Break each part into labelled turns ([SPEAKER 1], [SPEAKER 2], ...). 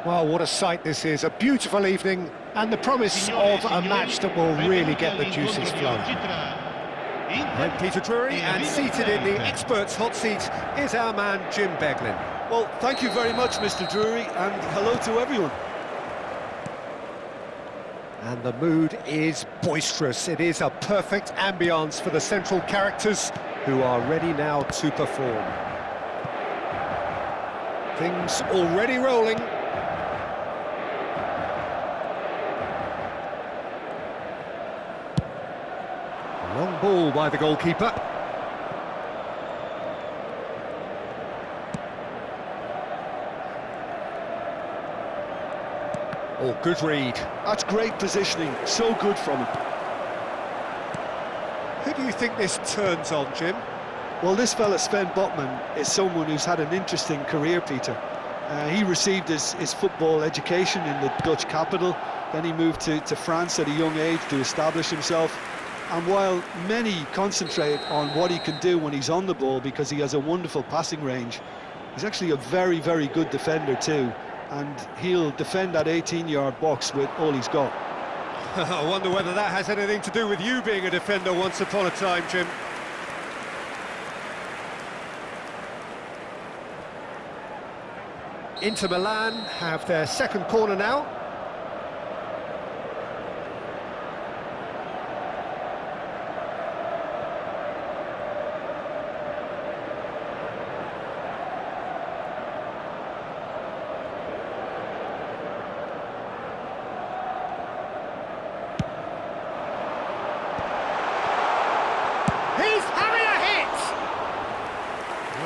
[SPEAKER 1] Well, what a sight this is. A beautiful evening and the promise of a match that will really get the juices flowing. I'm Peter Drury, and seated in the experts' hot seat is our man Jim Beglin.
[SPEAKER 2] Well, thank you very much, Mr. Drury, and hello to everyone.
[SPEAKER 1] And the mood is boisterous. It is a perfect ambience for the central characters who are ready now to perform. Things already rolling. Long ball by the goalkeeper. Oh, good read.
[SPEAKER 2] That's great positioning, so good from him.
[SPEAKER 1] Who do you think this turns on, Jim?
[SPEAKER 2] Well, this fella, Sven Botman, is someone who's had an interesting career, Peter. He received his football education in the Dutch capital, then he moved to France at a young age to establish himself. And while many concentrate on what he can do when he's on the ball because he has a wonderful passing range, he's actually a very, very good defender too. And he'll defend that 18-yard box with all he's got.
[SPEAKER 1] I wonder whether that has anything to do with you being a defender once upon a time, Jim. Inter Milan have their second corner now.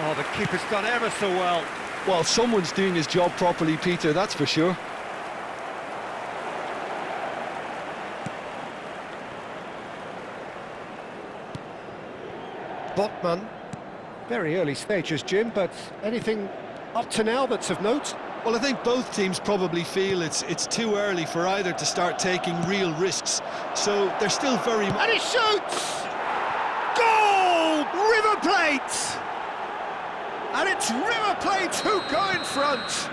[SPEAKER 1] Oh, the keeper's done ever so well.
[SPEAKER 2] Well, someone's doing his job properly, Peter, that's for sure.
[SPEAKER 1] Botman, very early stages, Jim, but anything up to now that's of note?
[SPEAKER 2] Well, I think both teams probably feel it's too early for either to start taking real risks. So they're still very...
[SPEAKER 1] And he shoots! Goal! River Plate! And it's River Plate who go in front.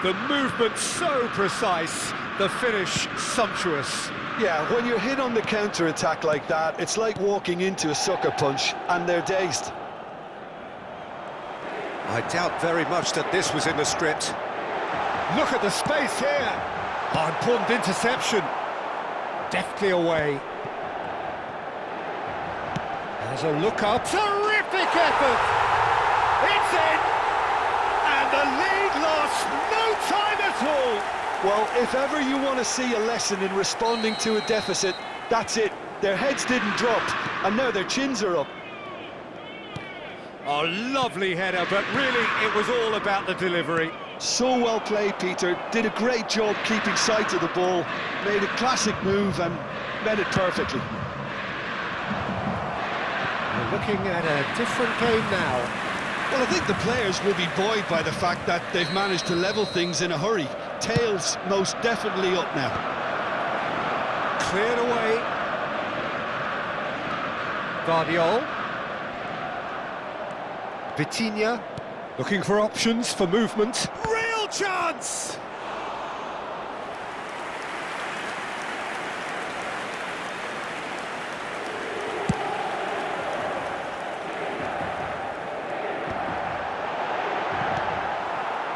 [SPEAKER 1] The movement so precise, the finish sumptuous.
[SPEAKER 2] Yeah, when you're hit on the counter-attack like that, it's like walking into a sucker punch, and they're dazed.
[SPEAKER 1] I doubt very much that this was in the script. Look at the space here. Oh, important interception. Deftly away. There's a look up. Terrific effort. It's in. And the lead lost no time at all.
[SPEAKER 2] Well, if ever you want to see a lesson in responding to a deficit, that's it. Their heads didn't drop, and now their chins are up.
[SPEAKER 1] Oh, lovely header, but really it was all about the delivery.
[SPEAKER 2] So well played, Peter. Did a great job keeping sight of the ball, made a classic move and met it perfectly.
[SPEAKER 1] We're looking at a different game now.
[SPEAKER 2] Well, I think the players will be buoyed by the fact that they've managed to level things in a hurry. Tails most definitely up now.
[SPEAKER 1] Cleared away. Guardiol. Vitinha, looking for options for movement. Real chance!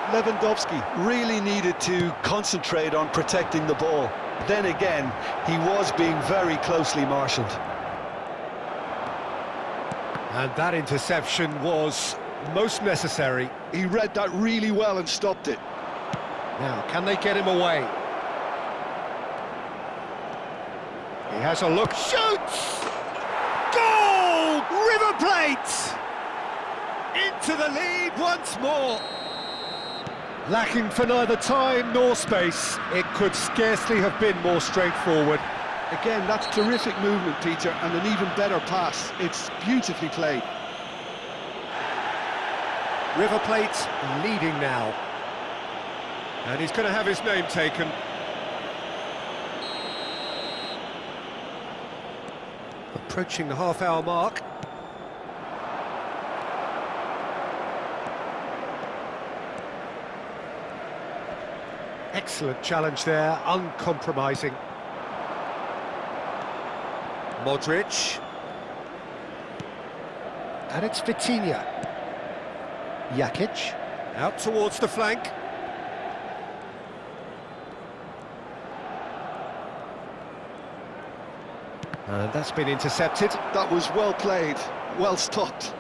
[SPEAKER 2] Lewandowski really needed to concentrate on protecting the ball. Then again, he was being very closely marshalled.
[SPEAKER 1] And that interception was most necessary.
[SPEAKER 2] He read that really well and stopped it.
[SPEAKER 1] Now, can they get him away? He has a look. Shoots! Goal! River Plate! Into the lead once more. Lacking for neither time nor space. It could scarcely have been more straightforward.
[SPEAKER 2] Again, that's terrific movement, Peter, and an even better pass. It's beautifully played.
[SPEAKER 1] River Plate leading now. And he's going to have his name taken. Approaching the half-hour mark. Excellent challenge there, uncompromising. Modric. And it's Vitinha. Jakic. Out towards the flank. And that's been intercepted.
[SPEAKER 2] That was well played, well stopped.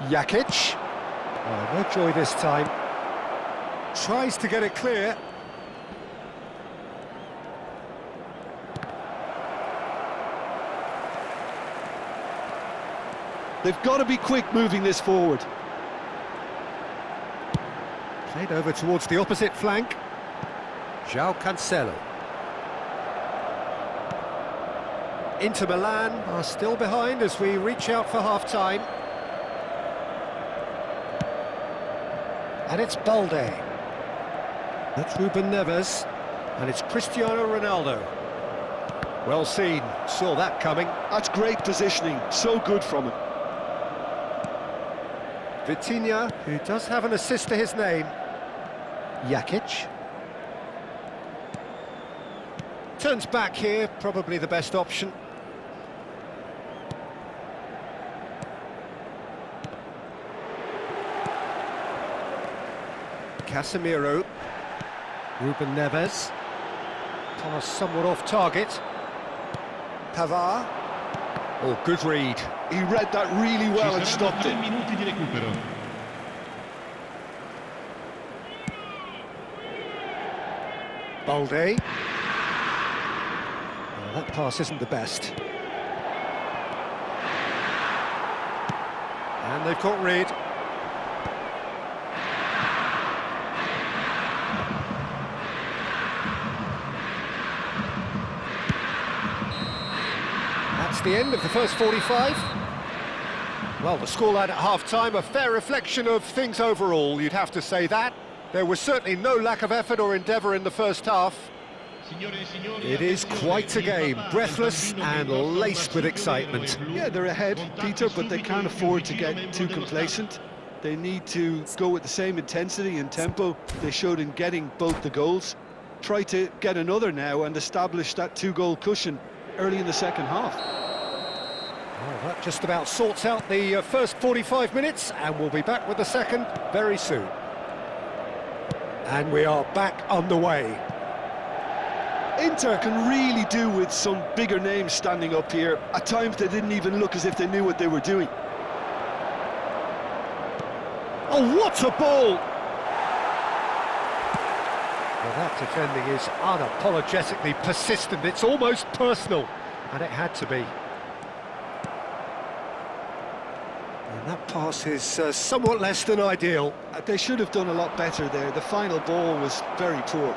[SPEAKER 1] Jakic. Oh, no joy this time. Tries to get it clear.
[SPEAKER 2] They've got to be quick moving this forward.
[SPEAKER 1] Played over towards the opposite flank. João Cancelo. Inter Milan are still behind as we reach out for half-time. And it's Balde. That's Ruben Neves. And it's Cristiano Ronaldo. Well seen, saw that coming.
[SPEAKER 2] That's great positioning, so good from him.
[SPEAKER 1] Vitinha, who does have an assist to his name. Jakic. Turns back here, probably the best option. Casemiro. Ruben Neves. Pass somewhat off target. Pavard. Oh, good read.
[SPEAKER 2] He read that really well and stopped it.
[SPEAKER 1] Balde. Oh, that pass isn't the best. And they've got rid. That's the end of the first 45. Well, the scoreline at half-time, a fair reflection of things overall, you'd have to say that. There was certainly no lack of effort or endeavour in the first half. It is quite a game, breathless and laced with excitement.
[SPEAKER 2] Yeah, they're ahead, Peter, but they can't afford to get too complacent. They need to go with the same intensity and tempo they showed in getting both the goals. Try to get another now and establish that two-goal cushion early in the second half.
[SPEAKER 1] Well, that just about sorts out the first 45 minutes, and we'll be back with the second very soon. And we are back underway.
[SPEAKER 2] Inter can really do with some bigger names standing up here. At times they didn't even look as if they knew what they were doing.
[SPEAKER 1] Oh, what a ball! Well, that defending is unapologetically persistent. It's almost personal, and it had to be. And that pass is somewhat less than ideal.
[SPEAKER 2] They should have done a lot better there. The final ball was very poor.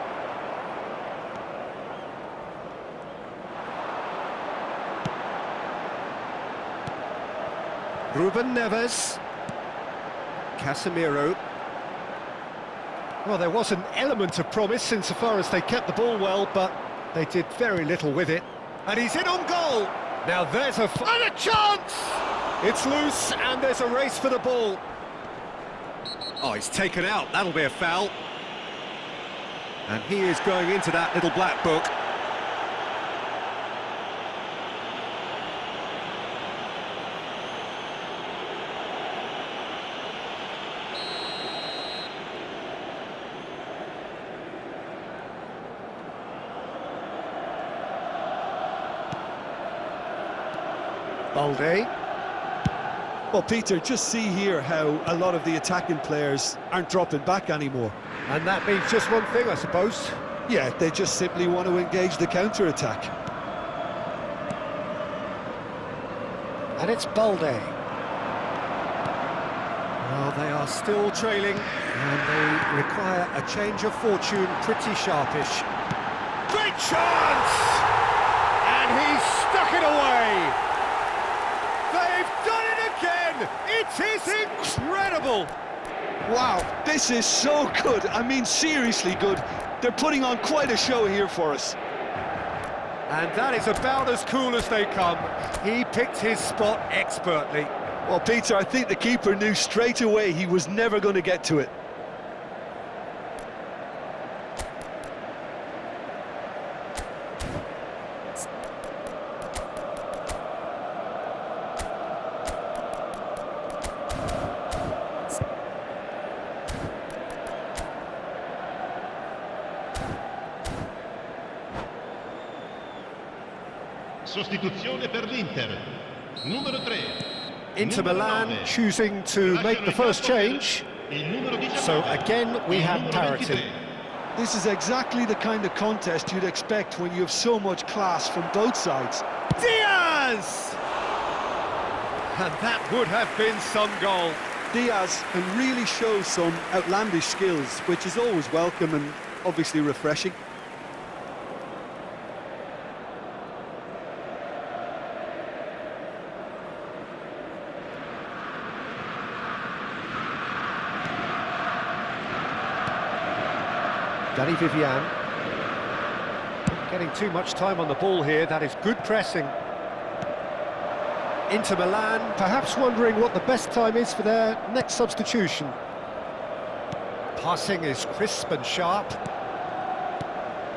[SPEAKER 1] Ruben Neves. Casemiro. Well, there was an element of promise insofar as they kept the ball well, but they did very little with it. And he's in on goal! Now there's and a chance! It's loose, and there's a race for the ball. Oh, he's taken out, that'll be a foul. And he is going into that little black book. Balde.
[SPEAKER 2] Well, Peter, just see here how a lot of the attacking players aren't dropping back anymore.
[SPEAKER 1] And that means just one thing, I suppose.
[SPEAKER 2] Yeah, they just simply want to engage the counter-attack.
[SPEAKER 1] And it's Balde. Well, they are still trailing, and they require a change of fortune pretty sharpish. Great chance! And he's stuck it away! They've done it again! It is incredible!
[SPEAKER 2] Wow, this is so good. I mean, seriously good. They're putting on quite a show here for us.
[SPEAKER 1] And that is about as cool as they come. He picked his spot expertly.
[SPEAKER 2] Well, Peter, I think the keeper knew straight away he was never going to get to it.
[SPEAKER 3] Sostituzione per l'Inter. Numero 3.
[SPEAKER 1] Inter
[SPEAKER 3] Numero
[SPEAKER 1] Milan
[SPEAKER 3] 9.
[SPEAKER 1] choosing to make the first change.
[SPEAKER 3] Il numero 19.
[SPEAKER 1] So again, we
[SPEAKER 3] Il
[SPEAKER 1] have
[SPEAKER 3] numero
[SPEAKER 1] parity.
[SPEAKER 3] 23.
[SPEAKER 2] This is exactly the kind of contest you'd expect when you have so much class from both sides.
[SPEAKER 1] Diaz! And that would have been some goal.
[SPEAKER 2] Diaz can really show some outlandish skills, which is always welcome and obviously refreshing.
[SPEAKER 1] Danny Vivian. Getting too much time on the ball here, that is good pressing. Inter Milan, perhaps wondering what the best time is for their next substitution. Passing is crisp and sharp.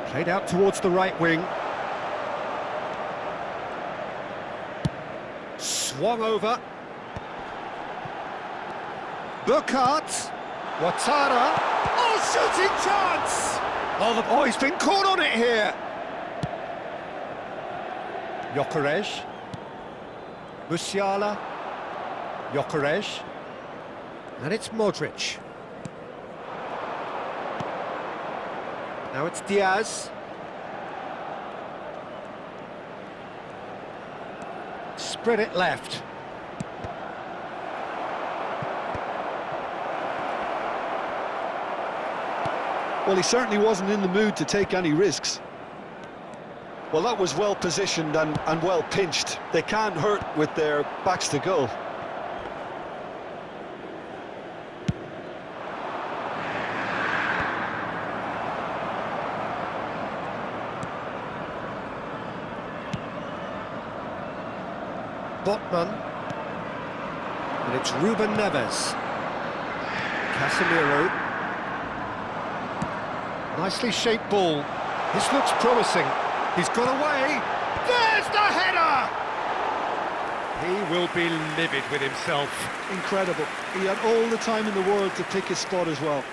[SPEAKER 1] Played out towards the right wing. Swung over. Burkhardt. Ouattara. Oh, shooting chance! Oh, he's been caught on it here. Gyökeres. Musiala. Gyökeres. And it's Modric. Now it's Diaz. Spread it left.
[SPEAKER 2] Well, he certainly wasn't in the mood to take any risks. Well, that was well positioned and well pinched. They can't hurt with their backs to goal.
[SPEAKER 1] Botman. And it's Ruben Neves. Casemiro. Nicely shaped ball. This looks promising. He's got away. There's the header! He will be livid with himself.
[SPEAKER 2] Incredible. He had all the time in the world to pick his spot as well.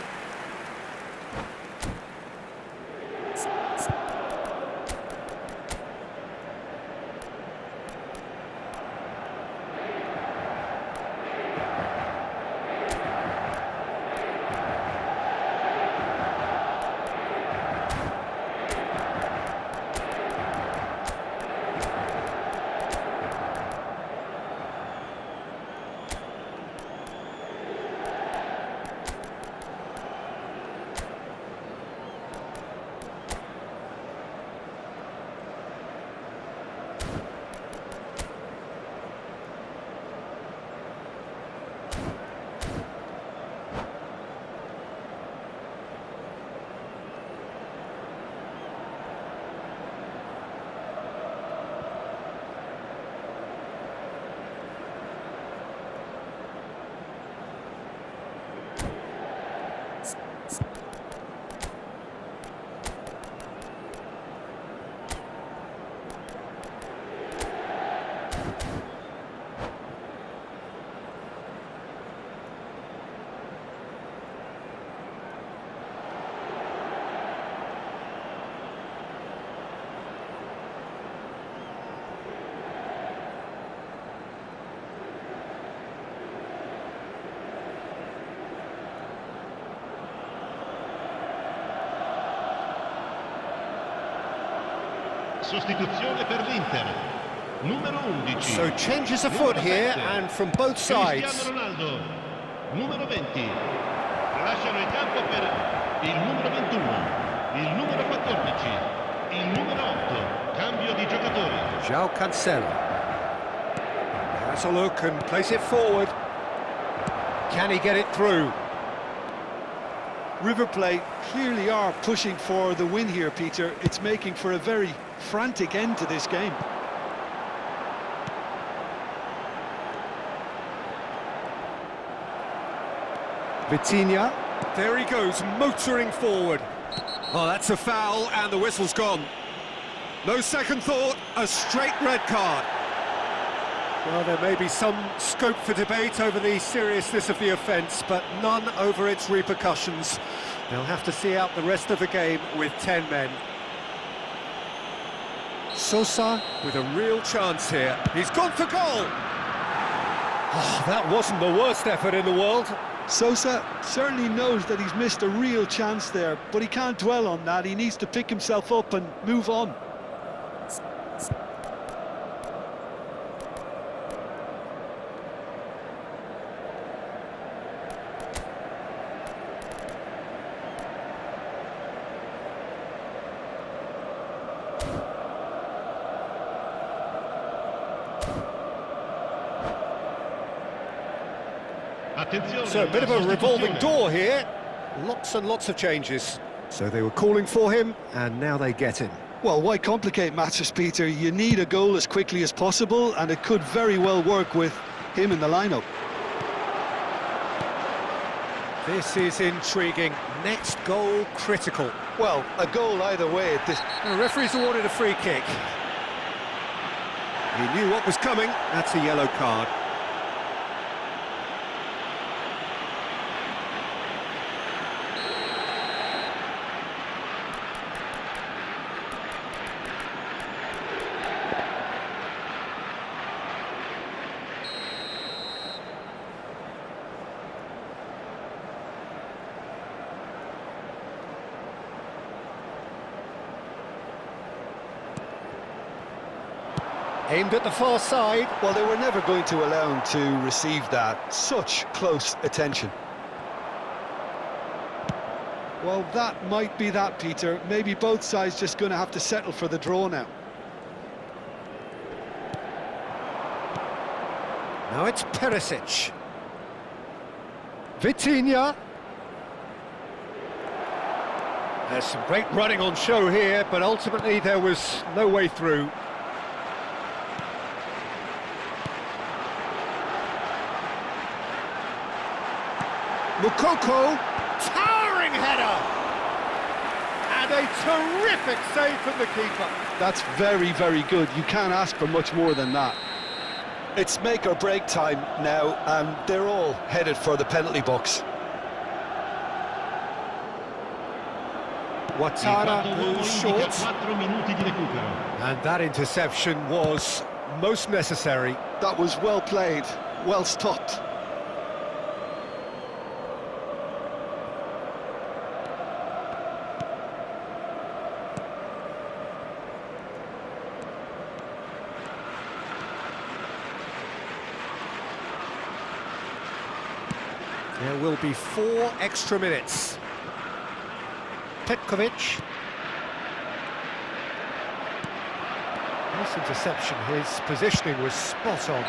[SPEAKER 3] Sostituzione per l'Inter. Numero 11.
[SPEAKER 1] So changes afoot here and from both sides.
[SPEAKER 3] Cristiano Ronaldo. Numero 20. Lasciano il campo per il numero 21, il numero 14, il numero 8. Cambio di giocatori.
[SPEAKER 1] João Cancelo. Has a look and plays it forward. Can he get it through?
[SPEAKER 2] River Plate clearly are pushing for the win here, Peter. It's making for a very frantic end to this game.
[SPEAKER 1] Vitinha, there he goes, motoring forward. Oh, that's a foul, and the whistle's gone. No second thought, a straight red card. Well, there may be some scope for debate over the seriousness of the offence, but none over its repercussions. They'll have to see out the rest of the game with 10 men. Sosa with a real chance here. He's gone for goal! Oh, that wasn't the worst effort in the world.
[SPEAKER 2] Sosa certainly knows that he's missed a real chance there, but he can't dwell on that. He needs to pick himself up and move on.
[SPEAKER 1] So a bit of a revolving door here. Lots and lots of changes. So they were calling for him, and now they get him.
[SPEAKER 2] Well, why complicate matters, Peter? You need a goal as quickly as possible, and it could very well work with him in the lineup.
[SPEAKER 1] This is intriguing. Next goal critical.
[SPEAKER 2] Well, a goal either way at this...
[SPEAKER 1] The referee's awarded a free kick. He knew what was coming. That's a yellow card. Aimed at the far side.
[SPEAKER 2] Well, they were never going to allow him to receive that. Such close attention. Well, that might be that, Peter. Maybe both sides just going to have to settle for the draw now.
[SPEAKER 1] Now it's Perisic. Vitinha. There's some great running on show here, but ultimately there was no way through. Moukoko, towering header! And a terrific save from the keeper.
[SPEAKER 2] That's very, very good. You can't ask for much more than that. It's make or break time now, and they're all headed for the penalty box.
[SPEAKER 1] Ouattara moves short. And that interception was most necessary.
[SPEAKER 2] That was well played, well stopped.
[SPEAKER 1] There will be 4 extra minutes. Petkovic. Nice interception, his positioning was spot on.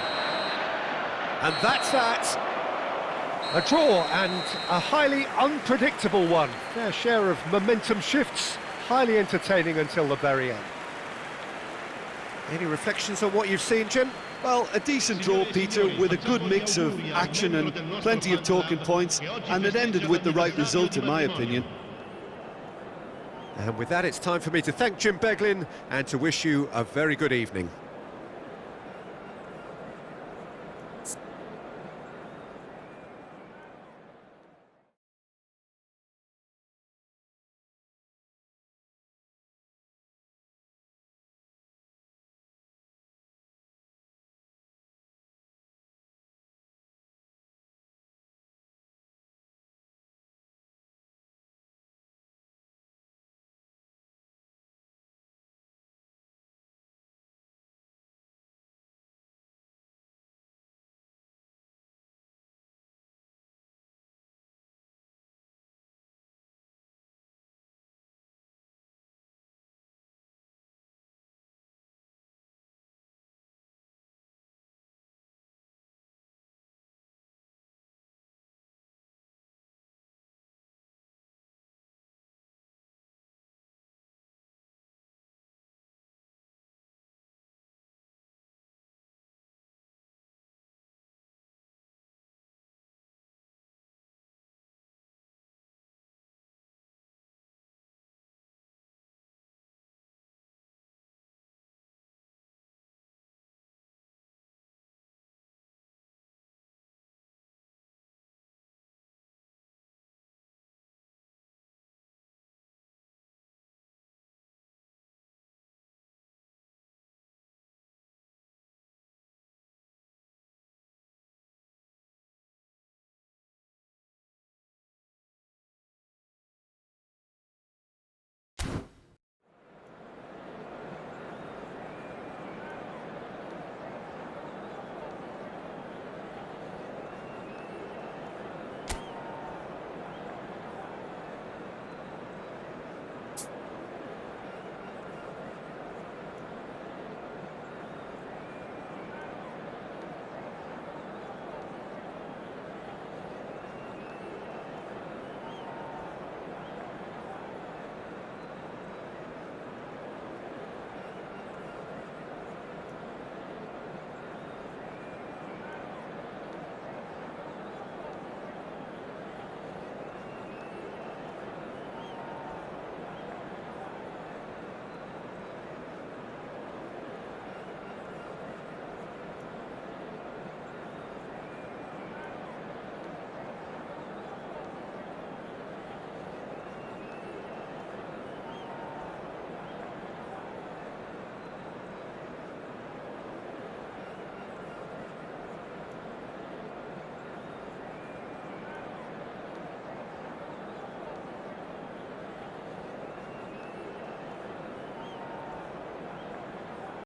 [SPEAKER 1] And that's that. A draw, and a highly unpredictable one. Fair share of momentum shifts, highly entertaining until the very end. Any reflections on what you've seen, Jim?
[SPEAKER 2] Well, a decent draw, Peter, with a good mix of action and plenty of talking points, and it ended with the right result, in my opinion.
[SPEAKER 1] And with that, it's time for me to thank Jim Beglin and to wish you a very good evening.